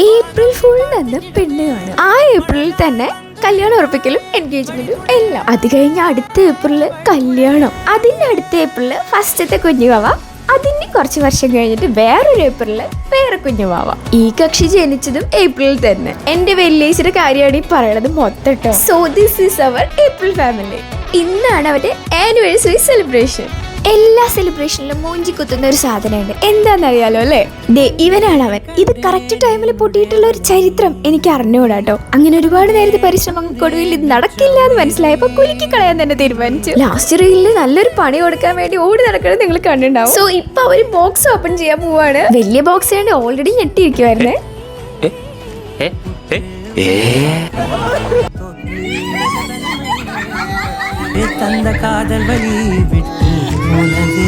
April full പെണ്ണ് കാണും. ആ ഏപ്രിലിൽ തന്നെ കല്യാണം ഉറപ്പിക്കലും എൻഗേജ്മെന്റും എല്ലാം. അത് കഴിഞ്ഞ അടുത്ത ഏപ്രിലില് കല്യാണം, അതിന്റെ അടുത്ത ഏപ്രിലില് ഫസ്റ്റത്തെ കുഞ്ഞുവാവ, അതിന് കുറച്ച് വർഷം കഴിഞ്ഞിട്ട് വേറൊരു ഏപ്രിലില് വേറെ കുഞ്ഞുവാവ. ഈ കക്ഷി ജനിച്ചതും ഏപ്രിലിൽ തന്നെ. എന്റെ വെല്ലേച്ചിയുടെ കാര്യമാണ് ഈ പറയണത് മൊത്തട്ടോ. So this is our April family. ഇന്നാണ് അവരുടെ ആനിവേഴ്സറി സെലിബ്രേഷൻ. എല്ലാ സെലിബ്രേഷനിലും മൂഞ്ചി കുത്തുന്ന ഒരു സാധനമുണ്ട്, എന്താണെന്നറിയാലോ അല്ലേ? ദേ ഇവനാണ് അവൻ. ഇത് കറക്റ്റ് ടൈമിൽ പൊട്ടിയിട്ടുള്ള ഒരു ചരിത്രം എനിക്ക് അറിഞ്ഞുകൂടാട്ടോ. അങ്ങനെ ഒരുപാട് നേരത്തെ പരിശ്രമങ്ങൾക്കൊടുവിൽ ഇത് നടക്കില്ല എന്ന് മനസ്സിലായപ്പോ കുലുക്കി കളയാൻ തന്നെ തീരുമാനിച്ചു. ലാസ്റ്റ് റീലിൽ നല്ലൊരു പണി കൊടുക്കാൻ വേണ്ടി ഓടി നടക്കുന്നത് നിങ്ങൾ കണ്ടിട്ടുണ്ടാവും. സോ ഇപ്പൊ അവര് ബോക്സ് ഓപ്പൺ ചെയ്യാൻ പോവാണ്. വലിയ ബോക്സ് ആണ്, ഓൾറെഡി ഞെട്ടിയിരിക്കുവായിരുന്നേ. தந்த காதல் வழி விட்டு போனதே